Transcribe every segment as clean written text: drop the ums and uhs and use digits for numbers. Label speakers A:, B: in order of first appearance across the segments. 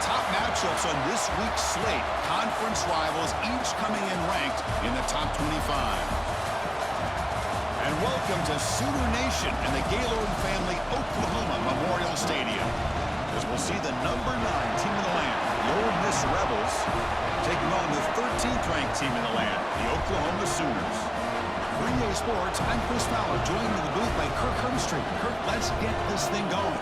A: top matchups on this week's slate. Conference rivals, each coming in ranked in the top 25. And welcome to Sooner Nation and the Gaylord Family Oklahoma Memorial Stadium, as we'll see the number 9 team in the land, the Ole Miss Rebels, taking on the 13th ranked team in the land, the Oklahoma Sooners. For EA Sports, I'm Chris Fowler, joined in the booth by Kirk Hermstreet. Kirk, let's get this thing going.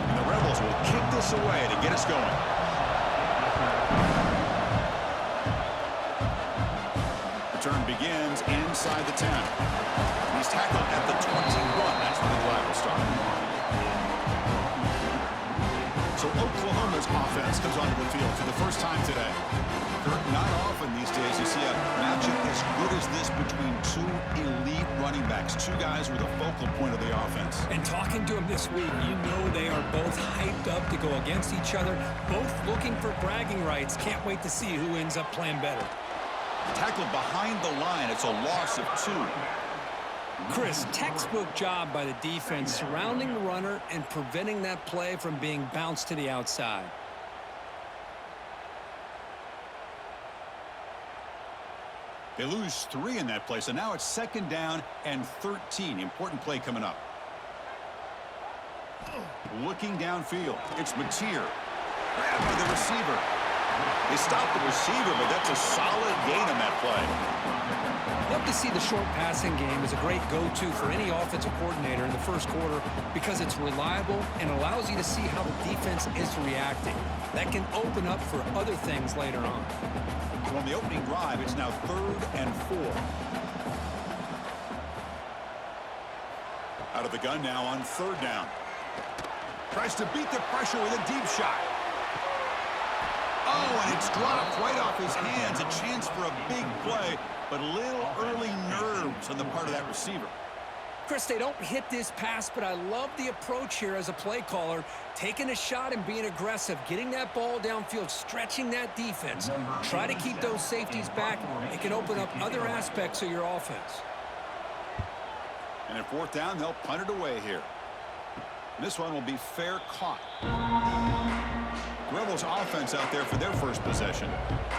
A: And the Rebels will kick this away to get us going. Return begins inside the 10. He's tackled at the 21. That's where the drive will start. So Oklahoma's offense comes onto the field for the first time today. Not often these days you see a matchup as good as this between two elite running backs, two guys who are the focal point of the offense.
B: And talking to them this week, you know they are both hyped up to go against each other, both looking for bragging rights. Can't wait to see who ends up playing better.
A: Tackled behind the line. It's a loss of 2.
B: Chris, textbook job by the defense surrounding the runner and preventing that play from being bounced to the outside.
A: They lose 3 in that play, so now it's 2nd down and 13. Important play coming up. Looking downfield. It's Mateer. Grabbed by the receiver. They stopped the receiver, but that's a solid gain on that play.
B: Love to see the short passing game as a great go-to for any offensive coordinator in the first quarter because it's reliable and allows you to see how the defense is reacting. That can open up for other things later on.
A: So on the opening drive, it's now 3rd and 4. Out of the gun now on 3rd down. Tries to beat the pressure with a deep shot. Oh, and it's dropped right off his hands. A chance for a big play, but a little early nerves on the part of that receiver.
B: Chris, they don't hit this pass, but I love the approach here as a play caller. Taking a shot and being aggressive, getting that ball downfield, stretching that defense. Try to keep those safeties back. It can open up other aspects of your offense.
A: And at 4th down, they'll punt it away here. This one will be fair caught. Rebels offense out there for their first possession.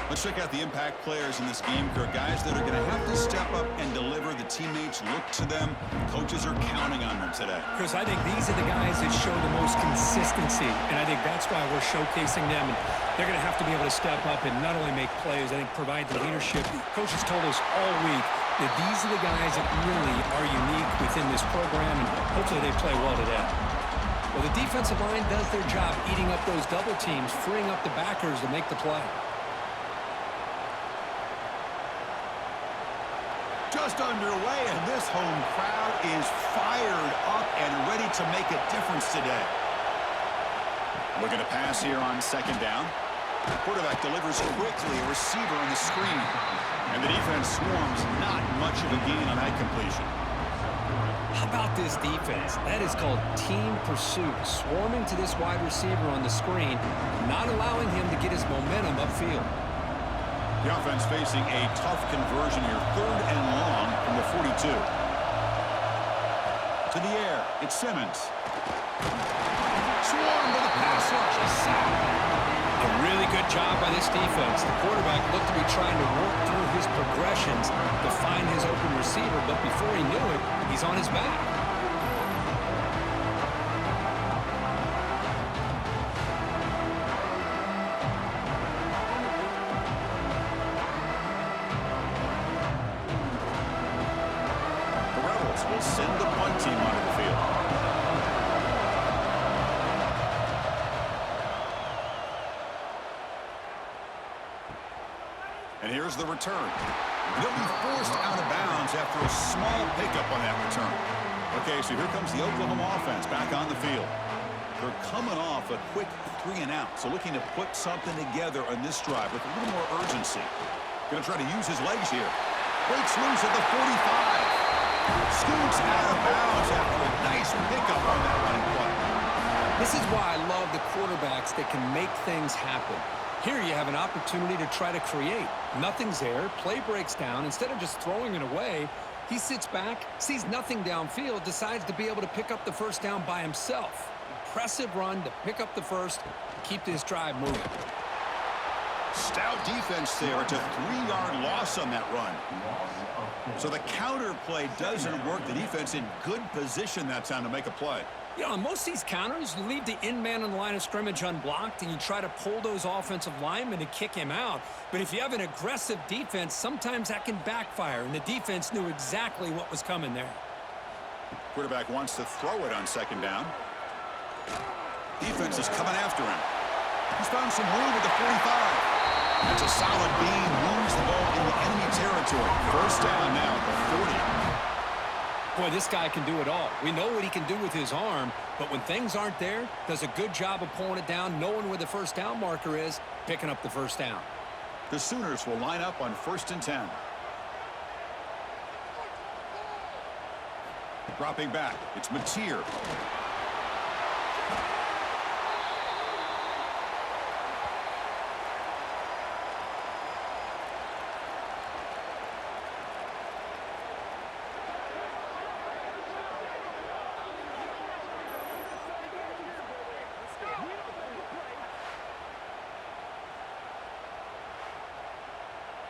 A: Let's check out the impact players in this game. There are guys that are going to have to step up and deliver. The teammates look to them. Coaches are counting on them today.
B: Chris, I think these are the guys that show the most consistency, and I think that's why we're showcasing them. And they're going to have to be able to step up and not only make plays, I think provide the leadership. Coaches told us all week that these are the guys that really are unique within this program, and hopefully they play well today. Well, the defensive line does their job eating up those double teams, freeing up the backers to make the play.
A: Just underway, and this home crowd is fired up and ready to make a difference today. Looking to pass here on 2nd down. The quarterback delivers quickly, a receiver on the screen. And the defense swarms, not much of a gain on that completion.
B: How about this defense? That is called team pursuit. Swarming to this wide receiver on the screen, not allowing him to get his momentum upfield.
A: The offense facing a tough conversion here. 3rd and long from the 42. To the air, it's Simmons. Swarmed by the pass rush.
B: A really good job by this defense. The quarterback looked to be trying to work through his progressions to find his open receiver, but before he knew it, he's on his back.
A: The Rebels will send the punt team onto the field. And here's the return. They'll be forced out of bounds after a small pickup on that return. Okay, so here comes the Oklahoma offense back on the field. They're coming off a quick 3-and-out, so looking to put something together on this drive with a little more urgency. Going to try to use his legs here. Breaks loose at the 45. Scoots out of bounds after a nice pickup on that running play.
B: This is why I love the quarterbacks that can make things happen. Here you have an opportunity to try to create. Nothing's there. Play breaks down. Instead of just throwing it away, he sits back, sees nothing downfield, decides to be able to pick up the first down by himself. Impressive run to pick up the first, keep this drive moving.
A: Stout defense there. It's a 3-yard loss on that run. So the counter play doesn't work. The defense in good position that time to make a play.
B: You know, on most of these counters, you leave the in man on the line of scrimmage unblocked, and you try to pull those offensive linemen to kick him out. But if you have an aggressive defense, sometimes that can backfire, and the defense knew exactly what was coming there.
A: Quarterback wants to throw it on second down. Defense is coming after him. He's found some room at the 45. That's a solid gain. Moves the ball into enemy territory. First down now at the 40.
B: Boy, this guy can do it all. We know what he can do with his arm, but when things aren't there, does a good job of pulling it down, knowing where the first down marker is, picking up the first down.
A: The Sooners will line up on 1st and 10. Dropping back, it's Mateer.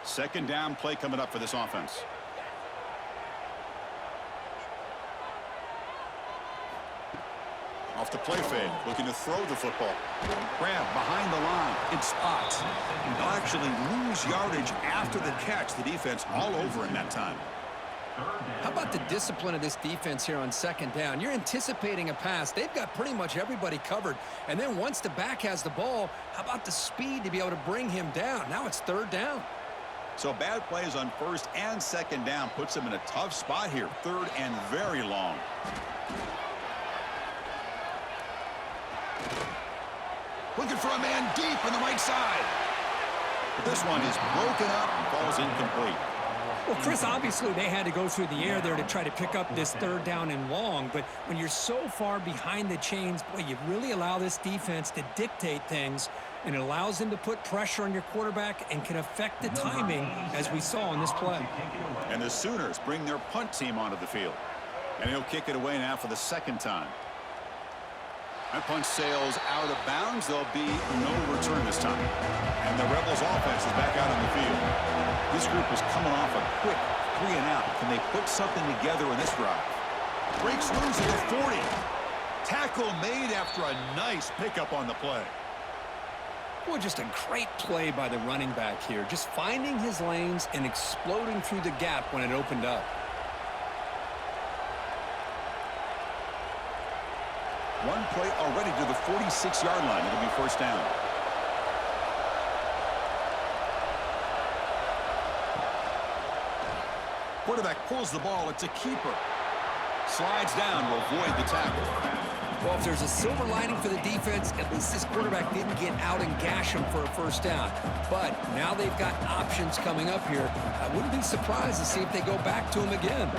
A: Second down play coming up for this offense. Off the play fade, looking to throw the football. Grab behind the line in spots. They'll actually lose yardage after the catch. The defense all over in that time.
B: How about the discipline of this defense here on second down? You're anticipating a pass. They've got pretty much everybody covered. And then once the back has the ball, how about the speed to be able to bring him down? Now it's third down.
A: So bad plays on first and second down puts them in a tough spot here. Third and very long. Looking for a man deep on the right side. But this one is broken up and falls incomplete.
B: Well, Chris, obviously they had to go through the air there to try to pick up this third down and long. But when you're so far behind the chains, boy, you really allow this defense to dictate things. And it allows them to put pressure on your quarterback and can affect the timing, as we saw in this play.
A: And the Sooners bring their punt team onto the field. And he'll kick it away now for the second time. That punt sails out of bounds. There'll be no return this time. And the Rebels offense is back out on the field. This group is coming off a quick 3 and out. Can they put something together in this drive? Breaks loose at the 40. Tackle made after a nice pickup on the play.
B: Well, just a great play by the running back here. Just finding his lanes and exploding through the gap when it opened up.
A: One play already to the 46-yard line. It'll be first down. Quarterback pulls the ball. It's a keeper. Slides down to avoid the tackle.
B: Well, if there's a silver lining for the defense, at least this quarterback didn't get out and gash him for a first down. But now they've got options coming up here. I wouldn't be surprised to see if they go back to him again.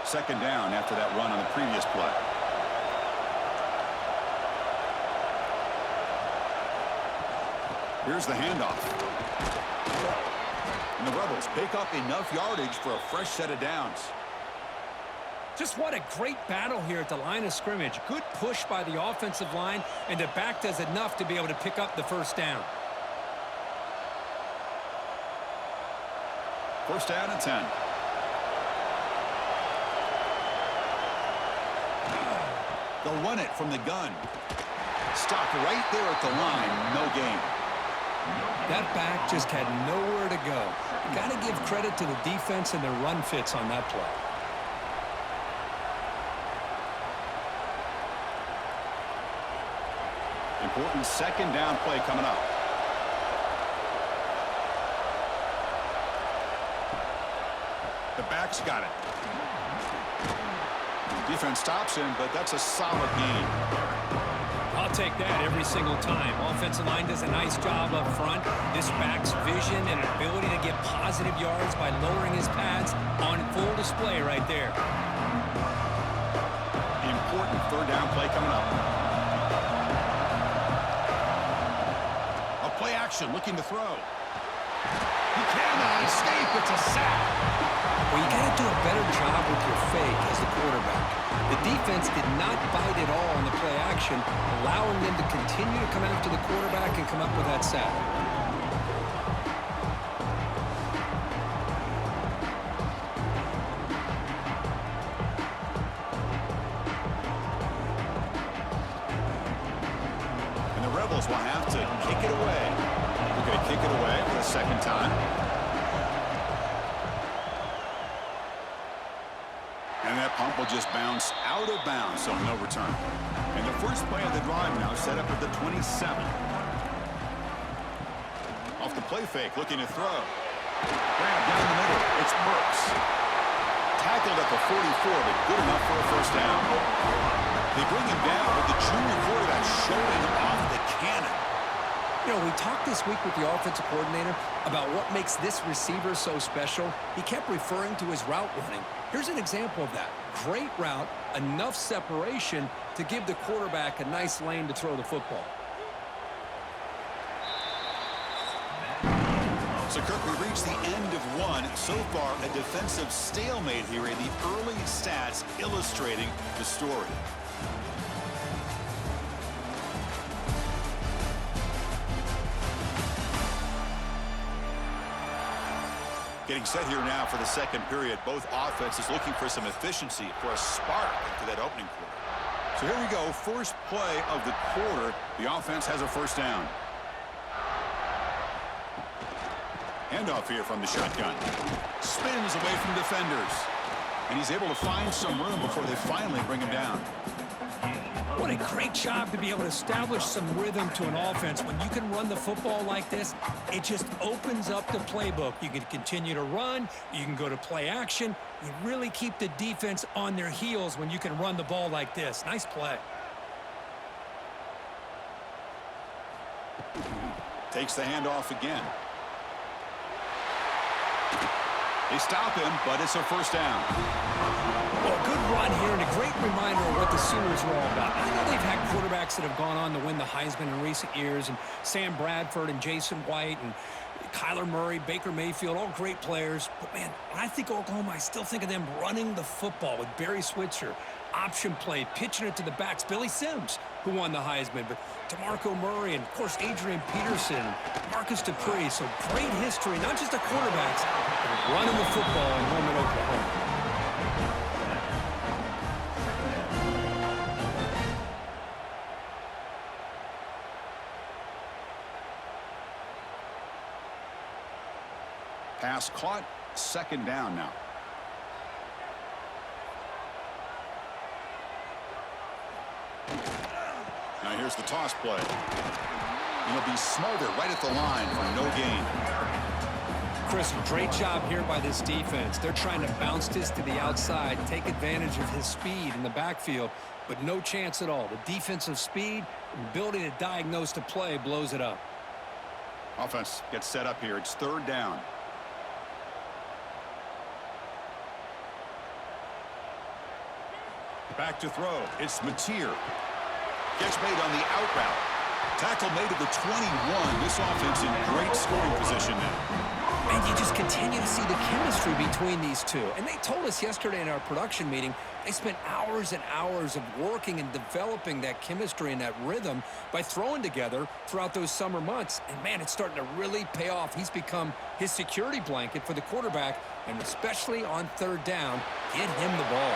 A: Second down after that run on the previous play. Here's the handoff. And the Rebels pick up enough yardage for a fresh set of downs.
B: Just what a great battle here at the line of scrimmage. Good push by the offensive line, and the back does enough to be able to pick up the first down.
A: First down and 10. They'll run it from the gun. Stopped right there at the line. No gain.
B: That back just had nowhere to go. Got to give credit to the defense and their run fits on that play.
A: Important second down play coming up. The back's got it. Defense stops him, but that's a solid gain.
B: I'll take that every single time. Offensive line does a nice job up front. This back's vision and ability to get positive yards by lowering his pads on full display right there.
A: important third down play coming up. A play action looking to throw. He cannot escape. It's a sack.
B: Well, you got to do a better job with your fake as the quarterback. The defense did not bite at all on the play action, allowing them to continue to come after the quarterback and come up with that sack.
A: And the Rebels will have to kick it away. They're going to kick it away for the second time. And that pump will just bounce out of bounds, so no return. And the first play of the drive now set up at the 27. Off the play fake, looking to throw. Grab down the middle. It's Burks. Tackled at the 44, but good enough for a first down. They bring him down with the junior quarterback showing off the cannon.
B: You know, we talked this week with the offensive coordinator about what makes this receiver so special. He kept referring to his route running. Here's an example of that. Great route, enough separation to give the quarterback a nice lane to throw the football.
A: So, Kirk, we reached the end of one. So far, a defensive stalemate here in the early stats illustrating the story. Getting set here now for the second period. Both offenses looking for some efficiency, for a spark into that opening quarter. So here we go. First play of the quarter. The offense has a first down. Handoff here from the shotgun. Spins away from defenders. And he's able to find some room before they finally bring him down.
B: What a great job to be able to establish some rhythm to an offense. When you can run the football like this, it just opens up the playbook. You can continue to run. You can go to play action. You really keep the defense on their heels when you can run the ball like this. Nice play.
A: Takes the handoff again. They stop him, but it's a first down.
B: Well, good run here and a great reminder of what the Sooners are all about. I know they've had quarterbacks that have gone on to win the Heisman in recent years, and Sam Bradford and Jason White and Kyler Murray, Baker Mayfield, all great players. But, man, when I think Oklahoma, I still think of them running the football with Barry Switzer, option play, pitching it to the backs. Billy Sims, who won the Heisman, but DeMarco Murray and, of course, Adrian Peterson, Marcus Dupree. So great history, not just of quarterbacks, but running the football in Norman, Oklahoma.
A: Pass caught, second down now. Now here's the toss play. He'll be smothered right at the line for no gain.
B: Chris, great job here by this defense. They're trying to bounce this to the outside, take advantage of his speed in the backfield, but no chance at all. The defensive speed, ability to diagnose the play, blows it up.
A: Offense gets set up here. It's third down. Back to throw. It's Mateer. Catch made on the out route. Tackle made at the 21. This offense in great scoring position now.
B: And you just continue to see the chemistry between these two. And they told us yesterday in our production meeting, they spent hours and hours of working and developing that chemistry and that rhythm by throwing together throughout those summer months. And, man, it's starting to really pay off. He's become his security blanket for the quarterback, and especially on third down, get him the ball.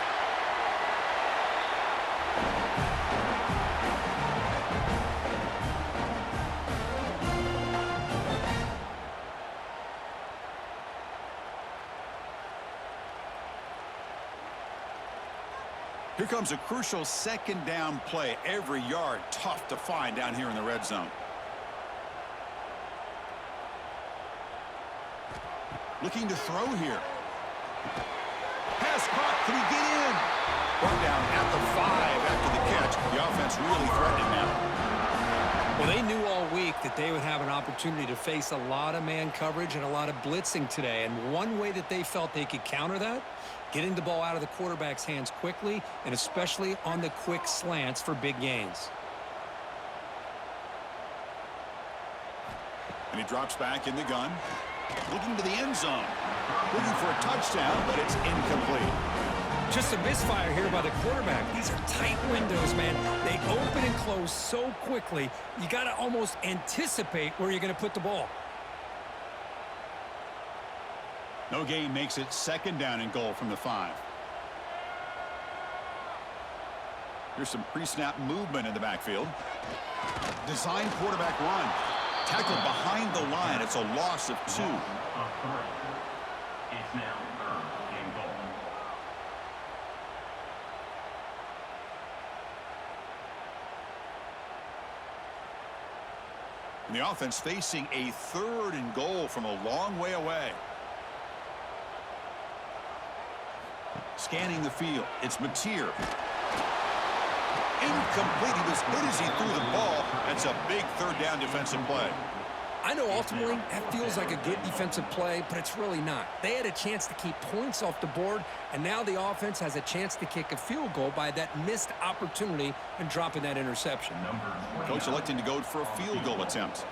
A: Here comes a crucial second down play. Every yard tough to find down here in the red zone. Looking to throw here. Pass caught. Can he get in? Brought down at the 5 after the catch. The offense really threatening now.
B: Well, they knew all week that they would have an opportunity to face a lot of man coverage and a lot of blitzing today. And one way that they felt they could counter that, getting the ball out of the quarterback's hands quickly, and especially on the quick slants for big gains.
A: And he drops back in the gun, looking to the end zone, looking for a touchdown, but it's incomplete.
B: Just a misfire here by the quarterback. These are tight windows, man. They open and close so quickly, you got to almost anticipate where you're going to put the ball.
A: No gain makes it second down and goal from the 5. Here's some pre-snap movement in the backfield. Design quarterback run. Tackled behind the line. It's a loss of 2.
C: It's now third and goal.
A: And the offense facing a third and goal from a long way away. Scanning the field. It's Mateer. Incomplete. He was hit as he threw the ball. That's a big third down defensive play.
B: I know ultimately that feels like a good defensive play, but it's really not. They had a chance to keep points off the board, and now the offense has a chance to kick a field goal by that missed opportunity and dropping that interception.
A: Coach electing to go for a field goal attempt.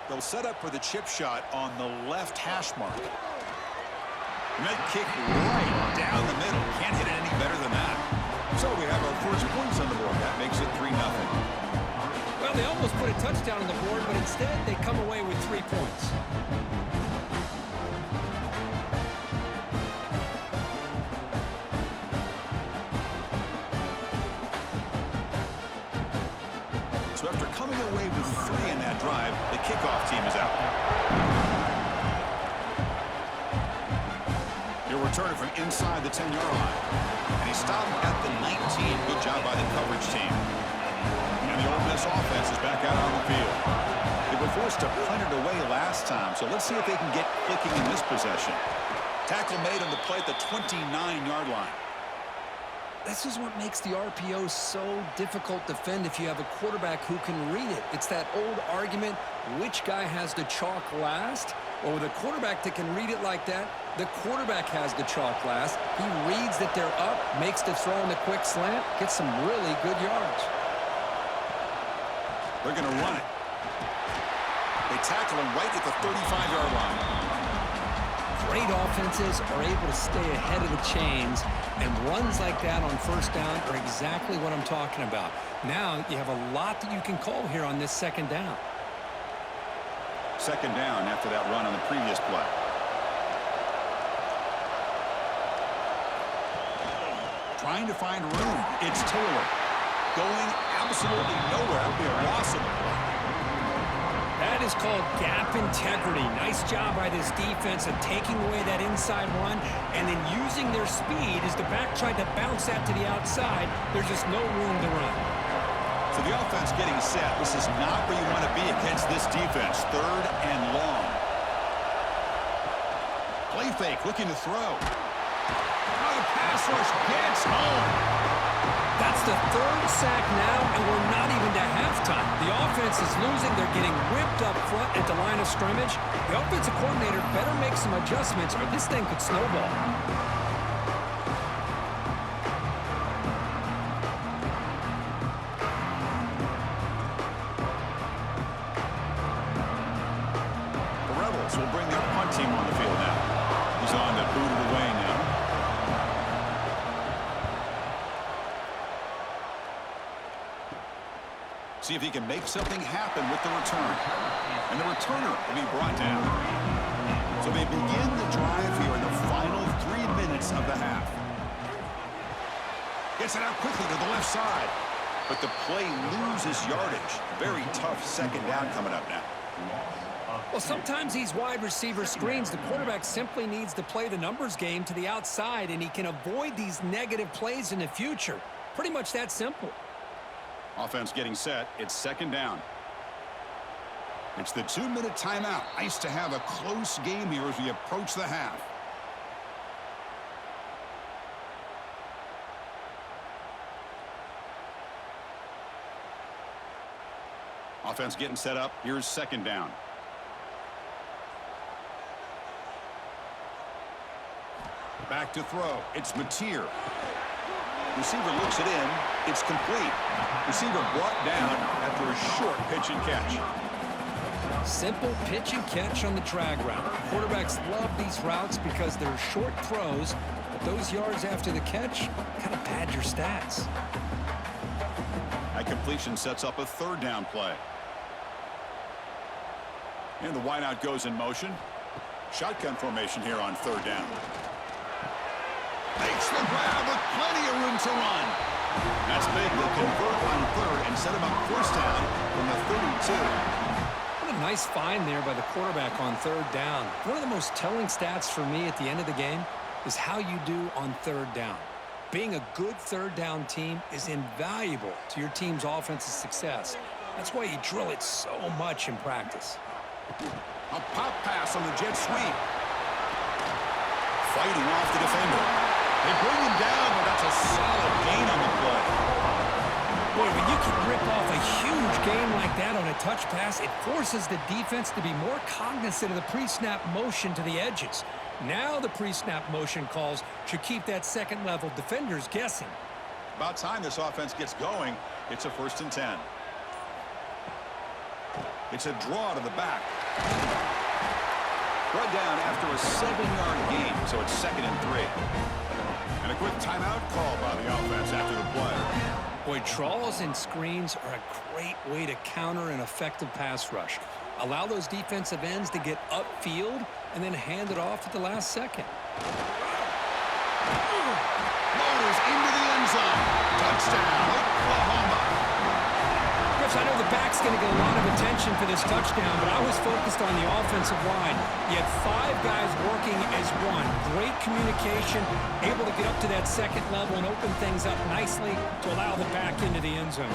A: They'll set up for the chip shot on the left hash mark. And that kick right down the middle. Can't hit it any better than that. So we have our first points on the board. That makes it 3-0.
B: Well, they almost put a touchdown on the board, but instead they come away with 3 points.
A: So after coming away with 3 in that drive, the kickoff team is out. He'll return it from inside the 10-yard line. And he stopped at the 19. Good job by the coverage team. And the Ole Miss offense is back out on the field. They were forced to punt it away last time, so let's see if they can get clicking in this possession. Tackle made on the play at the 29-yard line.
B: This is what makes the RPO so difficult to defend if you have a quarterback who can read it. It's that old argument, which guy has the chalk last? Well, with a quarterback that can read it like that, the quarterback has the chalk last. He reads that they're up, makes the throw in the quick slant, gets some really good yards.
A: They're going to run it. They tackle him right at the 35-yard line.
B: Great offenses are able to stay ahead of the chains, and runs like that on first down are exactly what I'm talking about. Now you have a lot that you can call here on this second down.
A: Second down after that run on the previous play. Trying to find room. It's Taylor. Going absolutely nowhere. That would be a loss of the play.
B: That is called gap integrity. Nice job by this defense of taking away that inside run and then using their speed as the back tried to bounce that to the outside. There's just no room to run.
A: So the offense getting set. This is not where you want to be against this defense. Third and long. Play fake, looking to throw. Oh, the pass rush gets home.
B: That's the third sack now, and we're not even to halftime. The offense is losing. They're getting whipped up front at the line of scrimmage. The offensive coordinator better make some adjustments or this thing could snowball.
A: The Rebels will bring their punt team on the field now. He's on to boot it away now. See if he can make something happen with the return. And the returner will be brought down. So they begin the drive here in the final 3 minutes of the half. Gets it out quickly to the left side. But the play loses yardage. Very tough second down coming up now.
B: Well, sometimes these wide receiver screens, the quarterback simply needs to play the numbers game to the outside, and he can avoid these negative plays in the future. Pretty much that simple.
A: Offense getting set. It's second down. It's the 2-minute timeout. Nice to have a close game here as we approach the half. Offense getting set up. Here's second down. Back to throw. It's Mateer. Receiver looks it in. It's complete. Receiver brought down after a short pitch and catch.
B: Simple pitch and catch on the drag route. Quarterbacks love these routes because they're short throws, but those yards after the catch kind of pad your stats.
A: That completion sets up a third down play. And the wideout goes in motion. Shotgun formation here on third down. Makes the grab with plenty of room to run. That's big. They'll convert on third and set him up first down from the 32.
B: What a nice find there by the quarterback on third down. One of the most telling stats for me at the end of the game is how you do on third down. Being a good third down team is invaluable to your team's offensive success. That's why you drill it so much in practice.
A: A pop pass on the jet sweep. Fighting off the defender. They bring him down, but that's a solid gain on the play.
B: Boy, when you can rip off a huge gain like that on a touch pass, it forces the defense to be more cognizant of the pre-snap motion to the edges. Now the pre-snap motion calls should keep that second-level defenders guessing.
A: About time this offense gets going. It's a 1st and 10. It's a draw to the back. Brought down after a 7-yard gain, so it's 2nd and 3. And a quick timeout called by the offense after the play.
B: Boy, draws and screens are a great way to counter an effective pass rush. Allow those defensive ends to get upfield and then hand it off at the last second.
A: Motors into the end zone. Touchdown, Oklahoma.
B: Chris, I know the back's going to get a lot of attention for this touchdown, but I was focused on the offensive line. You had 5 guys working as one. Great communication, able to get up to that second level and open things up nicely to allow the back into the end zone.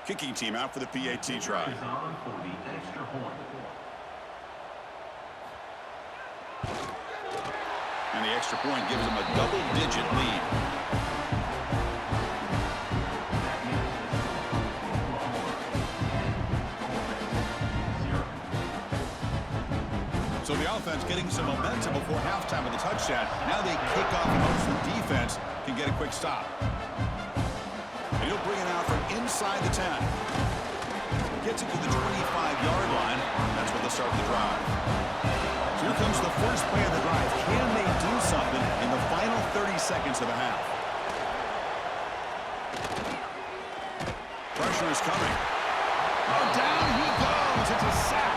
A: Kicking team out for the PAT try.
C: Is on for the extra point.
A: And the extra point gives them a double-digit lead. So the offense getting some momentum before halftime with the touchdown. Now they kick off and hopes the defense can get a quick stop. And he'll bring it out from inside the 10. Gets it to the 25-yard line. That's where they'll start the drive. So here comes the first play of the drive. Can they do something in the final 30 seconds of the half? Pressure is coming. Oh, down he goes. It's a sack.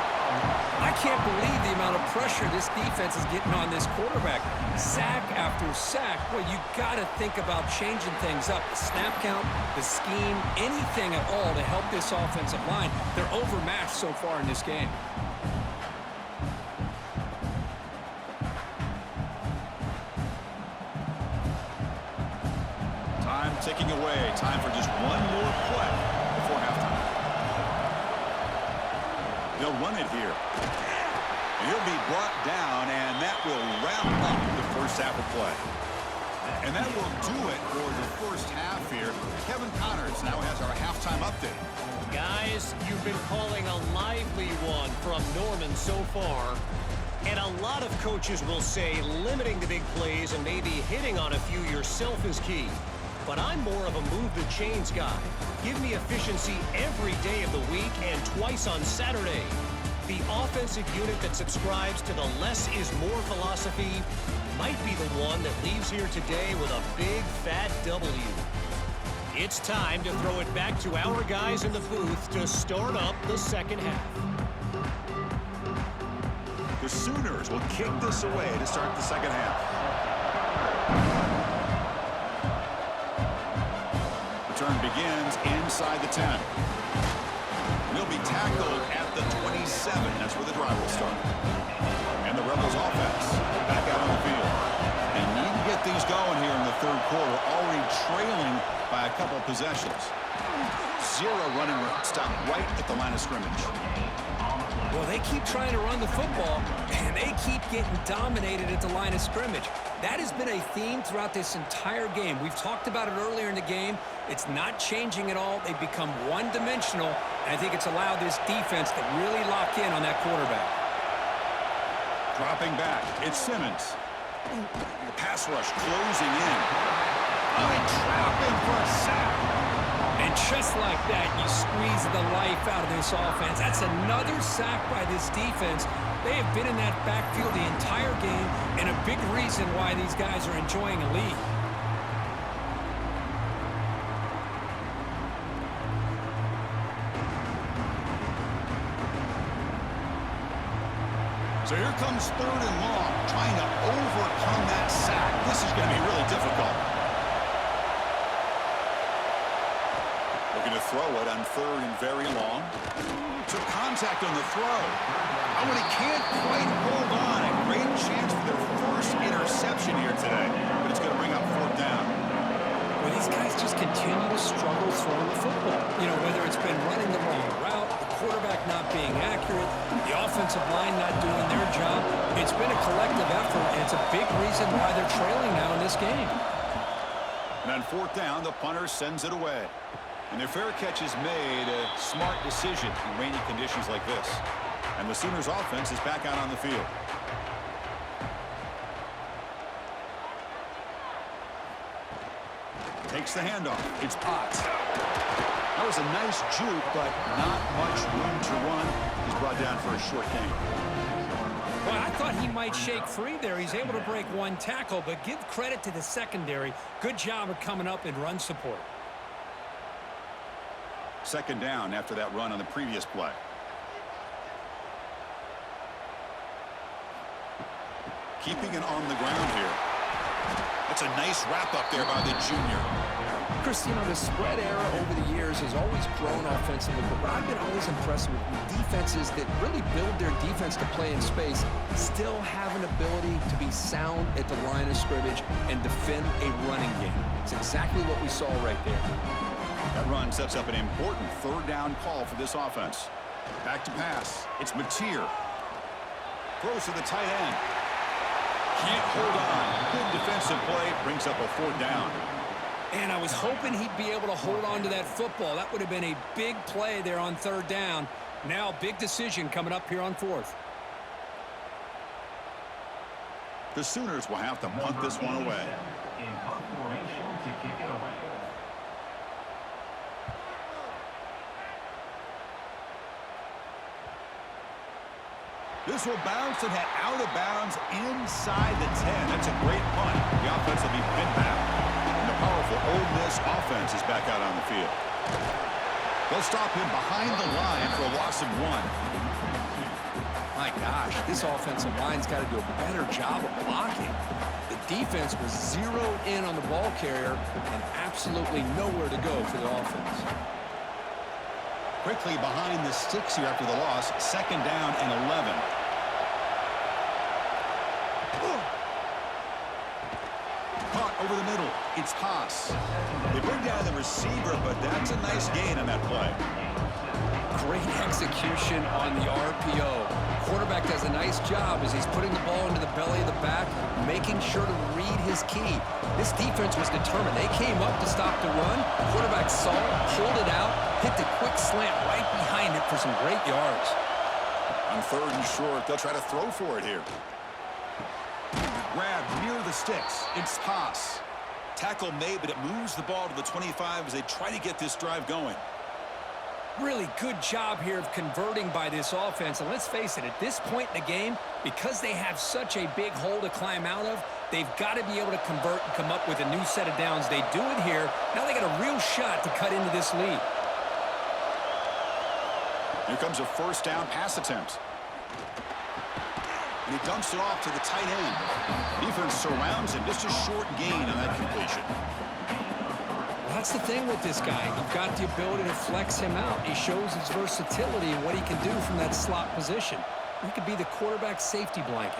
B: I can't believe the amount of pressure this defense is getting on this quarterback. Sack after sack. Well, you got to think about changing things up. The snap count, the scheme, anything at all to help this offensive line. They're overmatched so far in this game.
A: Time ticking away. Time for just one more play before halftime. They'll run it here. He'll be brought down, and that will wrap up the first half of play. And that will do it for the first half here. Kevin Connors now has our halftime update.
D: Guys, you've been calling a lively one from Norman so far. And a lot of coaches will say limiting the big plays and maybe hitting on a few yourself is key. But I'm more of a move the chains guy. Give me efficiency every day of the week and twice on Saturday. The offensive unit that subscribes to the less is more philosophy might be the one that leaves here today with a big fat W. It's time to throw it back to our guys in the booth to start up the second half.
A: The Sooners will kick this away to start the second half. Return begins inside the 10. He'll be tackled at the 27. That's where the drive will start. And the Rebels offense back out on the field. They need to get things going here in the third quarter. Already trailing by a couple possessions. 0 running room. Stop right at the line of scrimmage.
B: Well, they keep trying to run the football, and they keep getting dominated at the line of scrimmage. That has been a theme throughout this entire game. We've talked about it earlier in the game. It's not changing at all. They've become one-dimensional, and I think it's allowed this defense to really lock in on that quarterback.
A: Dropping back, it's Simmons. The pass rush closing in. Trapping for a sack.
B: And just like that, you squeeze the life out of this offense. That's another sack by this defense. They have been in that backfield the entire game, and a big reason why these guys are enjoying a lead.
A: So here comes 3rd and long, trying to overcome that sack. This is going to be really difficult. Looking to throw it on 3rd and very long. Took contact on the throw. Oh, and he can't quite hold on. A great chance for their first interception here today. But it's going to bring up 4th down.
B: Well, these guys just continue to struggle throwing the football. You know, whether it's been running the wrong route, the quarterback not being accurate, the offensive line not doing their job. It's been a collective effort, and it's a big reason why they're trailing now in this game.
A: And on 4th down, the punter sends it away. And their fair catch has made a smart decision in rainy conditions like this. And the Sooners offense is back out on the field. Takes the handoff. It's Potts. That was a nice juke, but not much room to run. He's brought down for a short gain.
B: Well, I thought he might shake free there. He's able to break 1 tackle, but give credit to the secondary. Good job of coming up in run support.
A: 2nd down after that run on the previous play. Keeping it on the ground here. That's a nice wrap up there by the junior.
B: Chris, you know, the spread era over the years has always grown offensively, but what I've been always impressed with defenses that really build their defense to play in space still have an ability to be sound at the line of scrimmage and defend a running game. It's exactly what we saw right there.
A: That run sets up an important 3rd down call for this offense. Back to pass. It's Mateer. Throws to the tight end. Can't hold on. Good defensive play. Brings up a 4th down.
B: And I was hoping he'd be able to hold on to that football. That would have been a big play there on 3rd down. Now, big decision coming up here on 4th.
A: The Sooners will have to punt this one away.
C: In punt formation to kick it away.
A: This will bounce and head out of bounds inside the 10. That's a great punt. The offense will be pinned back. And the powerful Ole Miss offense is back out on the field. They'll stop him behind the line for a loss of 1.
B: My gosh, this offensive line's got to do a better job of blocking. The defense was zeroed in on the ball carrier and absolutely nowhere to go for the offense.
A: Quickly behind the sticks here after the loss. 2nd down and 11. Caught over the middle. It's Haas. They bring down the receiver, but that's a nice gain on that play.
B: Great execution on the RPO. Quarterback does a nice job as he's putting the ball into the belly of the back, making sure to read his key. This defense was determined. They came up to stop the run. Quarterback saw it, pulled it out, hit the quick slant right behind it for some great yards.
A: On 3rd and short, they'll try to throw for it here. Grab near the sticks. It's Haas. Tackle made, but it moves the ball to the 25 as they try to get this drive going.
B: Really good job here of converting by this offense. And let's face it, at this point in the game, because they have such a big hole to climb out of, they've got to be able to convert and come up with a new set of downs. They do it here. Now they got a real shot to cut into this lead.
A: Here comes a 1st down pass attempt. And he dumps it off to the tight end. Defense surrounds him. Just a short gain on that completion.
B: That's the thing with this guy. You've got the ability to flex him out. He shows his versatility and what he can do from that slot position. He could be the quarterback's safety blanket.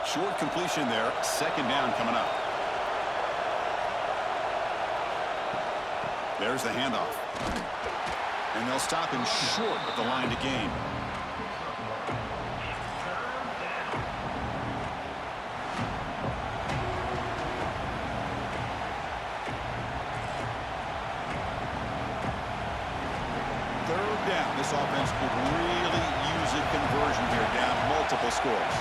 A: Short completion there. 2nd down coming up. There's the handoff. And they'll stop him short of the line to gain. Third down. This offense could really use a conversion here, down multiple scores.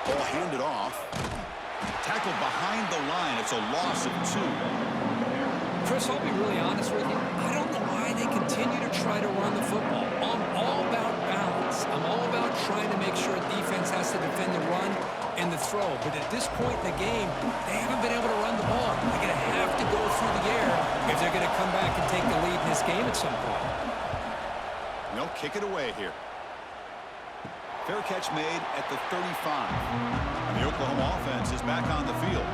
A: Ball handed off. Tackled behind the line. It's a loss of 2.
B: Chris, I'll be really honest with you. I don't know why they continue to try to run the football. I'm all about balance. I'm all about trying to make sure defense has to defend the run and the throw. But at this point in the game, they haven't been able to run the ball. They're going to have to go through the air if they're going to come back and take the lead in this game at some point.
A: They'll kick it away here. Fair catch made at the 35. And the Oklahoma offense is back on the field.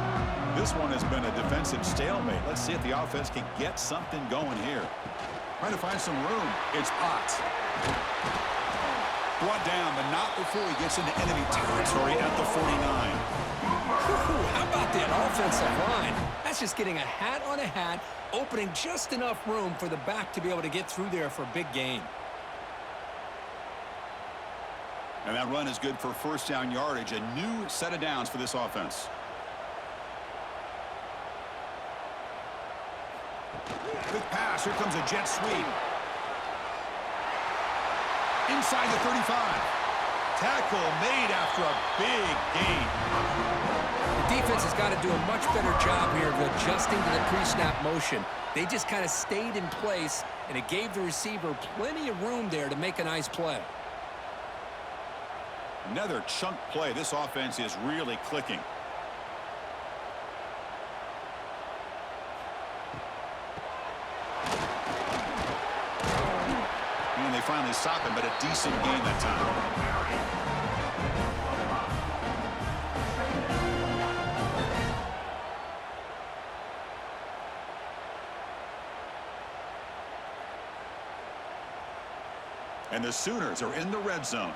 A: This one has been a defensive stalemate. Let's see if the offense can get something going here. Trying to find some room. It's Potts. Brought down, but not before he gets into enemy territory at the 49.
B: How about that offensive line? That's just getting a hat on a hat, opening just enough room for the back to be able to get through there for a big gain.
A: And that run is good for first down yardage. A new set of downs for this offense. Quick pass. Here comes a jet sweep. Inside the 35. Tackle made after a big gain.
B: The defense has got to do a much better job here of adjusting to the pre-snap motion. They just kind of stayed in place, and it gave the receiver plenty of room there to make a nice play.
A: Another chunk play. This offense is really clicking. And they finally stop him, but a decent gain that time. And the Sooners are in the red zone.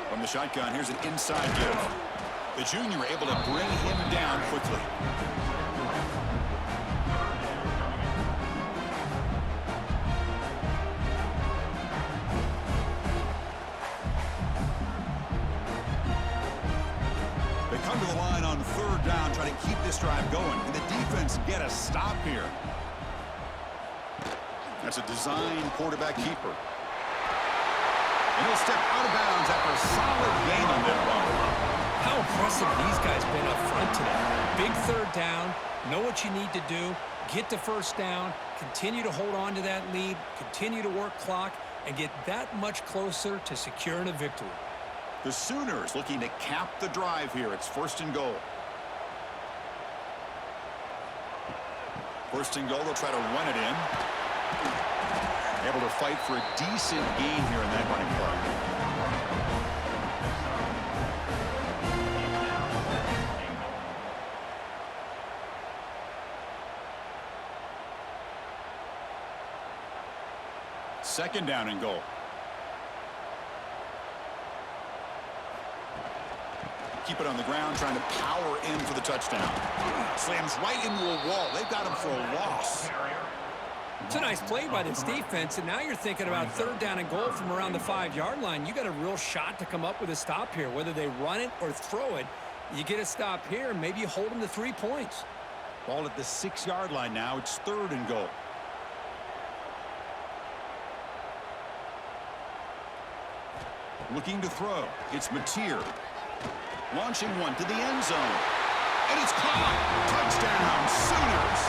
A: From the shotgun, here's an inside give. The junior able to bring him down quickly. They come to the line on third down, trying to keep this drive going. Can the defense get a stop here? That's a design quarterback keeper. And he'll step out of bounds after a solid gain on that run.
B: How impressive these guys been up front today. Big third down, know what you need to do, get the first down, continue to hold on to that lead, continue to work clock, and get that much closer to securing a victory.
A: The Sooners looking to cap the drive here. It's first and goal. First and goal, they'll try to run it in. Able to fight for a decent gain here in that running play. Second down and goal. Keep it on the ground, trying to power in for the touchdown. Slams right into a wall. They've got him for a loss.
B: It's a nice play by this defense, and now you're thinking about third down and goal from around the 5-yard line. You got a real shot to come up with a stop here. Whether they run it or throw it, you get a stop here, and maybe you hold them to 3 points.
A: Ball at the 6-yard line now. It's third and goal. Looking to throw. It's Mateer. Launching one to the end zone. And it's caught. Touchdown, Sooners.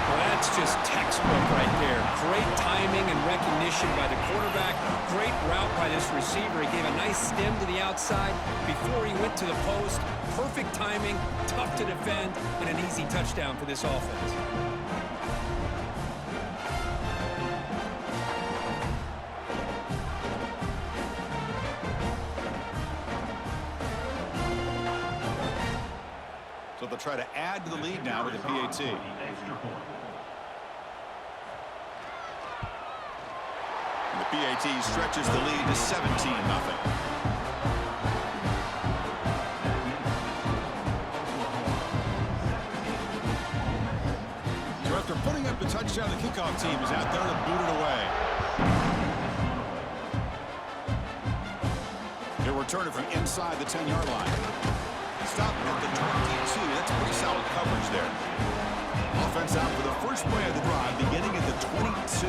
B: Well, that's just textbook right there. Great timing and recognition by the quarterback. Great route by this receiver. He gave a nice stem to the outside before he went to the post. Perfect timing, tough to defend, and an easy touchdown for this offense.
A: So they'll try to add to the lead now with the PAT. And the PAT stretches the lead to 17-0. time the kickoff team is out there to boot it away. He'll return it from inside the 10-yard line. Stop at the 22. That's pretty solid coverage there. Offense out for the first play of the drive, beginning at the 22.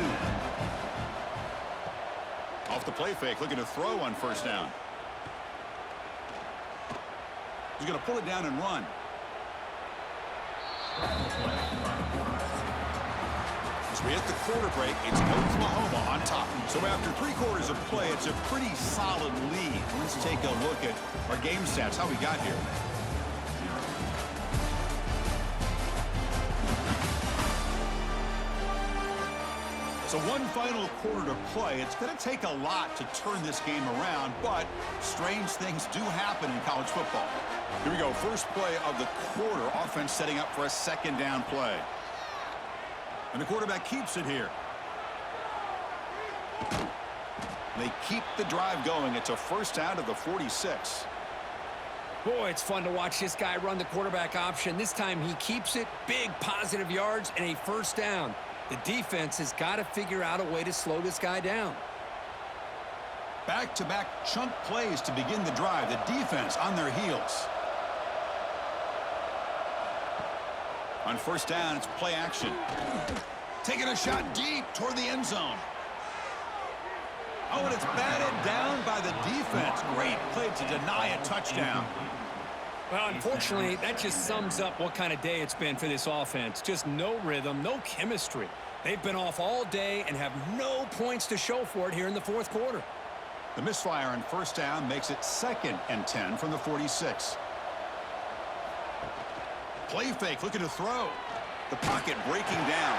A: Off the play fake, looking to throw on first down. He's going to pull it down and run. As we hit the quarter break, it's Oklahoma on top. So after 3 quarters of play, it's a pretty solid lead. Let's take a look at our game stats, how we got here. So one final quarter to play. It's going to take a lot to turn this game around, but strange things do happen in college football. Here we go, first play of the quarter. Offense setting up for a second down play. And the quarterback keeps it here. They keep the drive going. It's a first down to the 46.
B: Boy, it's fun to watch this guy run the quarterback option. This time he keeps it, big positive yards, and a first down. The defense has got to figure out a way to slow this guy down.
A: Back-to-back chunk plays to begin the drive. The defense on their heels. On first down, it's play action. Taking a shot deep toward the end zone. Oh, and it's batted down by the defense. Great play to deny a touchdown.
B: Well, unfortunately, that just sums up what kind of day it's been for this offense. Just no rhythm, no chemistry. They've been off all day and have no points to show for it here in the fourth quarter.
A: The misfire on first down makes it 2nd and 10 from the 46. Play fake, looking to throw. The pocket breaking down.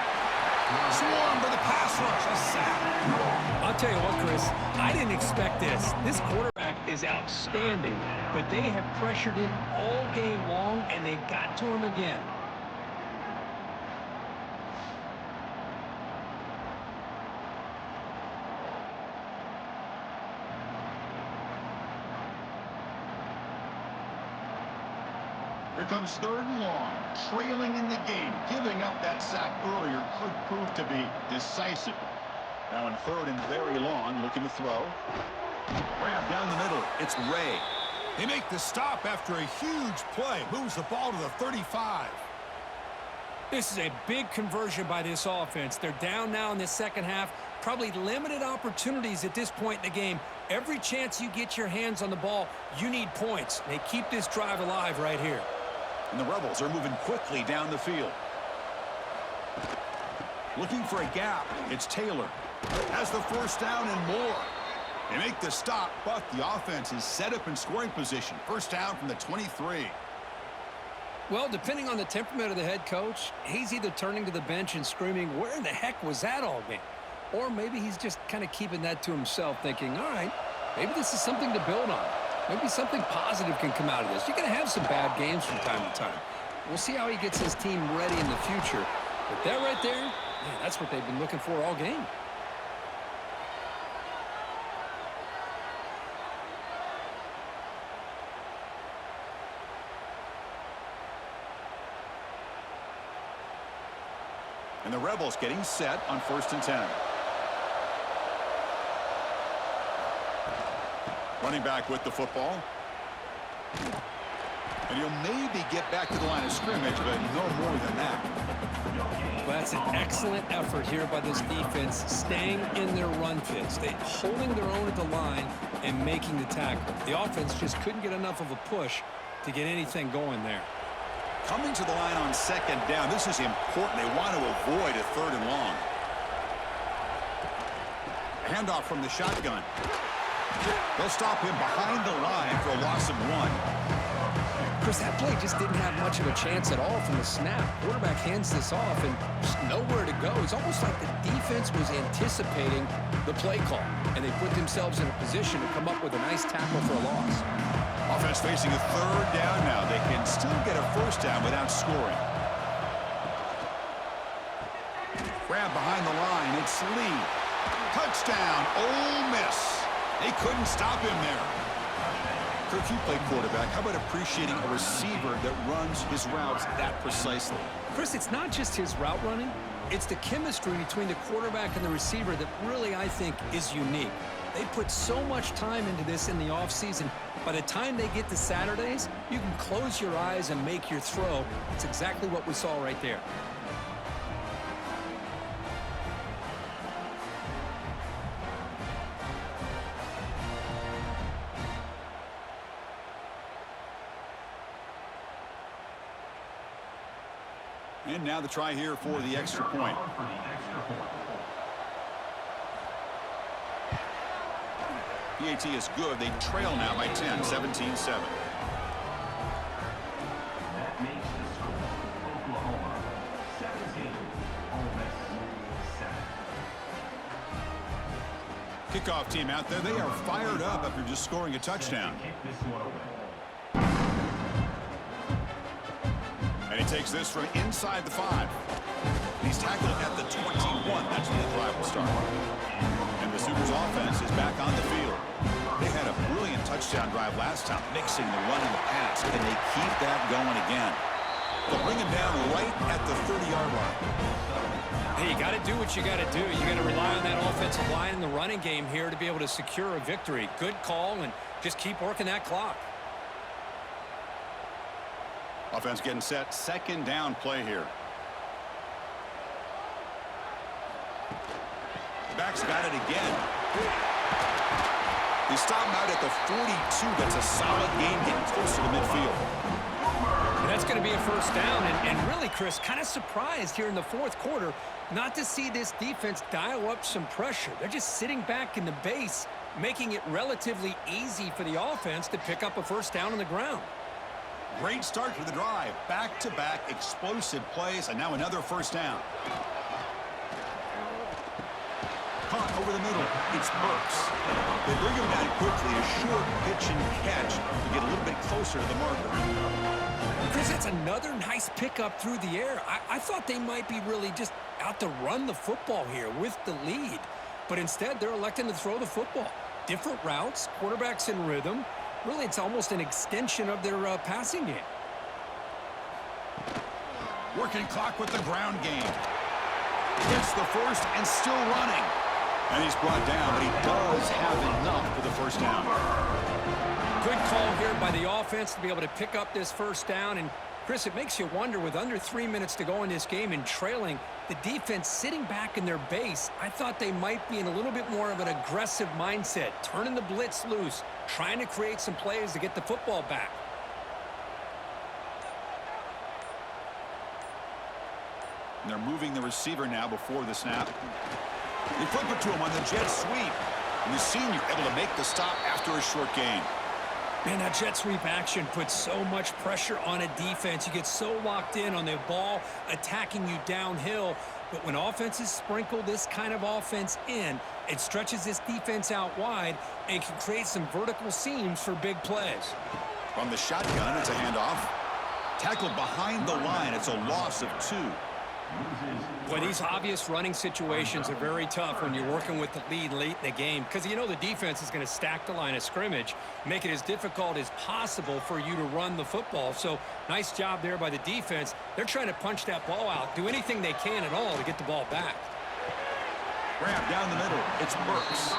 A: Swarmed by the pass rush. A sack.
B: I'll tell you what, Chris, I didn't expect this. This quarterback is outstanding, but they have pressured him all game long, and they got to him again.
A: Here comes 3rd and long, trailing in the game. Giving up that sack earlier could prove to be decisive. Now in 3rd and very long, looking to throw. Grab down the middle. It's Ray. They make the stop after a huge play. Moves the ball to the 35.
B: This is a big conversion by this offense. They're down now in the second half. Probably limited opportunities at this point in the game. Every chance you get your hands on the ball, you need points. They keep this drive alive right here.
A: And the Rebels are moving quickly down the field. Looking for a gap. It's Taylor. Has the first down and more. They make the stop, but the offense is set up in scoring position. First down from the 23.
B: Well, depending on the temperament of the head coach, he's either turning to the bench and screaming, "Where in the heck was that all game?" Or maybe he's just kind of keeping that to himself, thinking, all right, maybe this is something to build on. Maybe something positive can come out of this. You're going to have some bad games from time to time. We'll see how he gets his team ready in the future. But that right there, man, that's what they've been looking for all game.
A: And the Rebels getting set on 1st and 10. Running back with the football. And he'll maybe get back to the line of scrimmage, but no more than that.
B: Well, that's an excellent effort here by this defense, staying in their run fits. They holding their own at the line and making the tackle. The offense just couldn't get enough of a push to get anything going there.
A: Coming to the line on 2nd down. This is important. They want to avoid a 3rd and long. Handoff from the shotgun. They'll stop him behind the line for a loss of 1.
B: Chris, that play just didn't have much of a chance at all from the snap. Quarterback hands this off and just nowhere to go. It's almost like the defense was anticipating the play call, and they put themselves in a position to come up with a nice tackle for a loss.
A: Offense facing a 3rd down now. They can still get a first down without scoring. Grab behind the line. It's Lee. Touchdown, Ole Miss. They couldn't stop him there. Kirk, you played quarterback. How about appreciating a receiver that runs his routes that precisely?
B: Chris, it's not just his route running. It's the chemistry between the quarterback and the receiver that really, I think, is unique. They put so much time into this in the offseason. By the time they get to Saturdays, you can close your eyes and make your throw. It's exactly what we saw right there.
A: And now the try here for the extra point. PAT is good. They trail now by 10, 17-7.
C: That makes the score Oklahoma 17, Ole Miss 7.
A: Kickoff team out there. They are fired up after just scoring a touchdown.
C: Kick this one away.
A: And he takes this from inside the 5. He's tackled at the 21. That's when the drive will start. And the Sooners offense is back on the field. They had a brilliant touchdown drive last time, mixing the run and the pass. Can they keep that going again? They'll bring him down right at the 30-yard line.
B: Hey, you got to do what you got to do. You got to rely on that offensive line in the running game here to be able to secure a victory. Good call, and just keep working that clock.
A: Offense getting set. Second down play here. Back's got it again. They stop him out at the 42. That's a solid gain getting closer to midfield.
B: And that's going to be a first down. And really, Chris, kind of surprised here in the fourth quarter not to see this defense dial up some pressure. They're just sitting back in the base, making it relatively easy for the offense to pick up a first down on the ground.
A: Great start to the drive. Back-to-back explosive plays, and now another first down. Caught over the middle. It's Burks. They bring him down quickly. A short pitch and catch to get a little bit closer to the marker.
B: Chris, that's another nice pickup through the air. I thought they might be really just out to run the football here with the lead. But instead, they're electing to throw the football. Different routes, quarterbacks in rhythm. Really, it's almost an extension of their passing game.
A: Working clock with the ground game. Gets the first and still running. And he's brought down, but he does have enough for the first down.
B: Good call here by the offense to be able to pick up this first down. And, Chris, it makes you wonder, with under 3 minutes to go in this game and trailing, the defense sitting back in their base, I thought they might be in a little bit more of an aggressive mindset, turning the blitz loose, trying to create some plays to get the football back.
A: And they're moving the receiver now before the snap. They flip it to him on the jet sweep. And the senior able to make the stop after a short gain.
B: Man, that jet sweep action puts so much pressure on a defense. You get so locked in on the ball attacking you downhill. But when offenses sprinkle this kind of offense in, it stretches this defense out wide and can create some vertical seams for big plays.
A: From the shotgun, it's a handoff. Tackled behind the line. It's a loss of 2.
B: Boy, these obvious running situations are very tough when you're working with the lead late in the game, because you know the defense is going to stack the line of scrimmage, make it as difficult as possible for you to run the football. So nice job there by the defense. They're trying to punch that ball out, do anything they can at all to get the ball back.
A: Grab down the middle. It's Burks.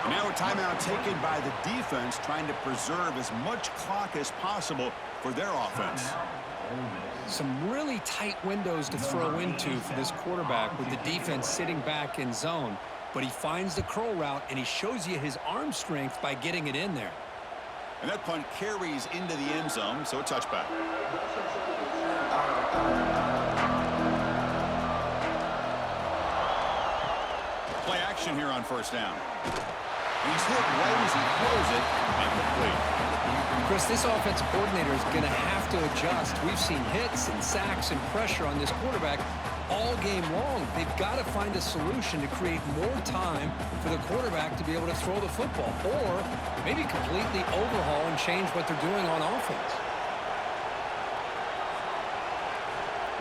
A: And now a timeout taken by the defense, trying to preserve as much clock as possible for their offense.
B: Some really tight windows to throw into for this quarterback with the defense sitting back in zone. But he finds the curl route, and he shows you his arm strength by getting it in there.
A: And that punt carries into the end zone, so a touchback. Play action here on first down. He's hit right as he throws it, and complete.
B: Chris, this offensive coordinator is going to have to adjust. We've seen hits and sacks and pressure on this quarterback all game long. They've got to find a solution to create more time for the quarterback to be able to throw the football, or maybe completely overhaul and change what they're doing on offense.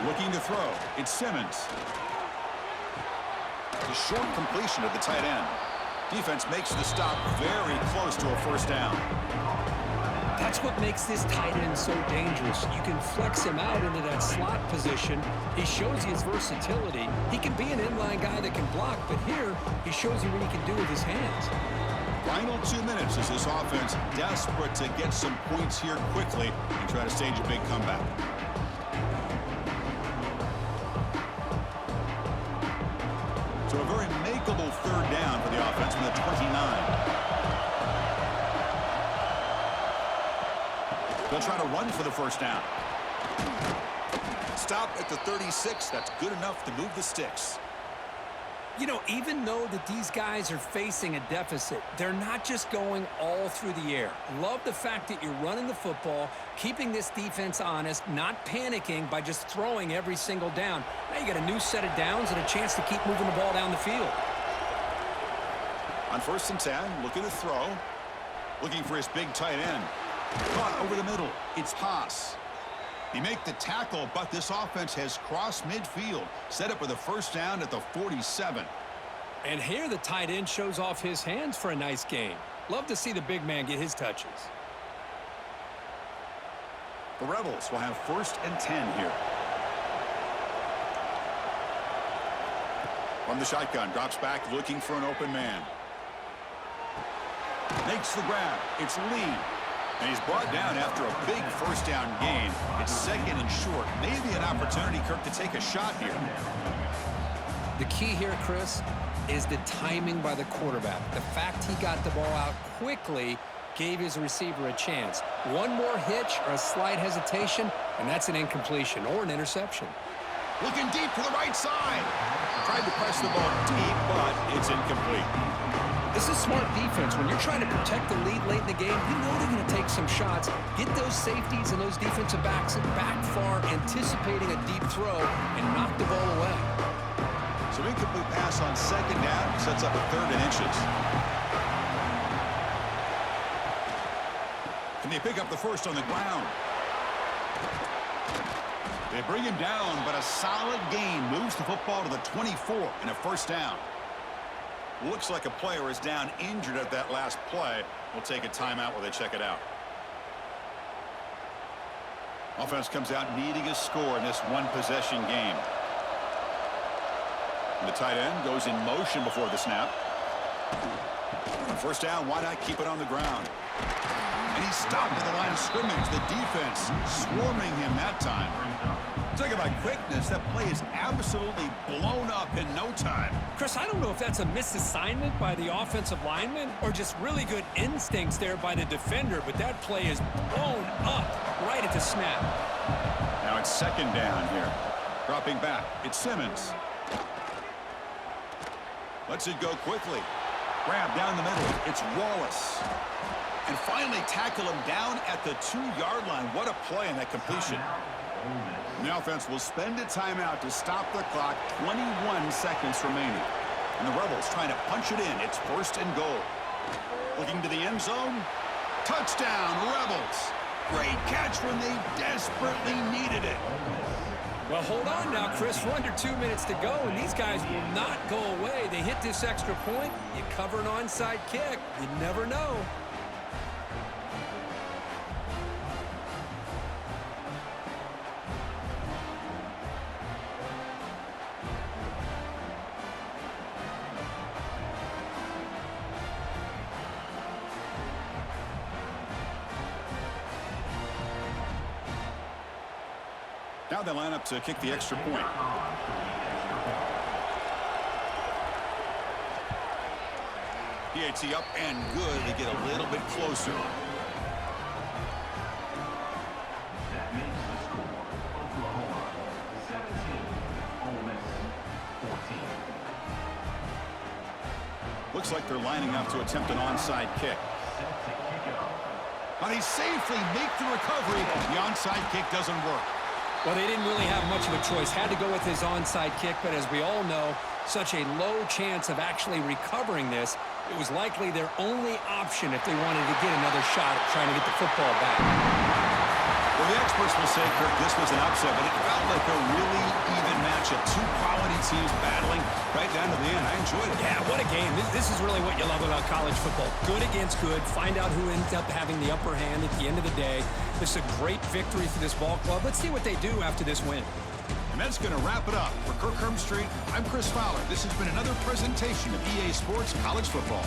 A: Looking to throw. It's Simmons. A short completion of the tight end. Defense makes the stop very close to a first down.
B: That That's what makes this tight end so dangerous. You can flex him out into that slot position. He shows you his versatility. He can be an inline guy that can block, but here he shows you what he can do with his hands.
A: Final 2 minutes as this offense desperate to get some points here quickly and try to stage a big comeback. So a very makeable third down for the offense from the 29. They'll try to run for the first down. Stop at the 36. That's good enough to move the sticks.
B: You know, even though that these guys are facing a deficit, they're not just going all through the air. Love the fact that you're running the football, keeping this defense honest, not panicking by just throwing every single down. Now you got a new set of downs and a chance to keep moving the ball down the field.
A: On 1st and 10, looking to throw. Looking for his big tight end. Caught over the middle. It's Haas. He make the tackle, but this offense has crossed midfield. Set up with a first down at the 47.
B: And here the tight end shows off his hands for a nice game. Love to see the big man get his touches.
A: The Rebels will have 1st and 10 here. From the shotgun, drops back looking for an open man. Makes the grab. It's Lee. And he's brought down after a big first down gain. It's 2nd and short. Maybe an opportunity, Kirk, to take a shot here.
B: The key here, Chris, is the timing by the quarterback. The fact he got the ball out quickly gave his receiver a chance. One more hitch or a slight hesitation, and that's an incompletion or an interception.
A: Looking deep to the right side. Tried to press the ball deep, but it's incomplete.
B: This is smart defense. When you're trying to protect the lead late in the game, you know they're going to take some shots, get those safeties and those defensive backs back far, anticipating a deep throw, and knock the ball away.
A: So incomplete pass on 2nd down, sets up a 3rd and inches. Can they pick up the first on the ground? They bring him down, but a solid gain moves the football to the 24 and a first down. Looks like a player is down injured at that last play. We'll take a timeout while they check it out. Offense comes out needing a score in this one-possession game. And the tight end goes in motion before the snap. On 1st down, why not keep it on the ground? And he's stopped at the line of scrimmage. The defense swarming him that time. Talking about quickness, that play is absolutely blown up in no time.
B: Chris, I don't know if that's a misassignment by the offensive lineman or just really good instincts there by the defender, but that play is blown up right at the snap.
A: Now it's 2nd down here. Dropping back, it's Simmons. Lets it go quickly. Grab down the middle, it's Wallace. And finally tackle him down at the 2-yard line. What a play in that completion. And the offense will spend a timeout to stop the clock. 21 seconds remaining. And the Rebels trying to punch it in. It's 1st and goal. Looking to the end zone. Touchdown, Rebels. Great catch when they desperately needed it.
B: Well, hold on now, Chris. We're under 2 minutes to go, and these guys will not go away. They hit this extra point. You cover an onside kick. You never know.
A: Now they line up to kick the extra point. PAT up and good. They get a little bit closer.
C: That makes the score Oklahoma 17, Ole Miss 14.
A: Looks like they're lining up to attempt an onside kick.
C: Set to kick it off.
A: But he safely makes the recovery. The onside kick doesn't work.
B: Well, they didn't really have much of a choice. Had to go with his onside kick, but as we all know, such a low chance of actually recovering this. It was likely their only option if they wanted to get another shot at trying to get the football back.
A: Well, the experts will say, Kirk, this was an upset, but it felt like a really even matchup. Two quality teams battling right down to the end. I enjoyed it.
B: Yeah, what a game. This is really what you love about college football. Good against good. Find out who ends up having the upper hand at the end of the day. This is a great victory for this ball club. Let's see what they do after this win.
A: And that's going to wrap it up. For Kirk Street, I'm Chris Fowler. This has been another presentation of EA Sports College Football.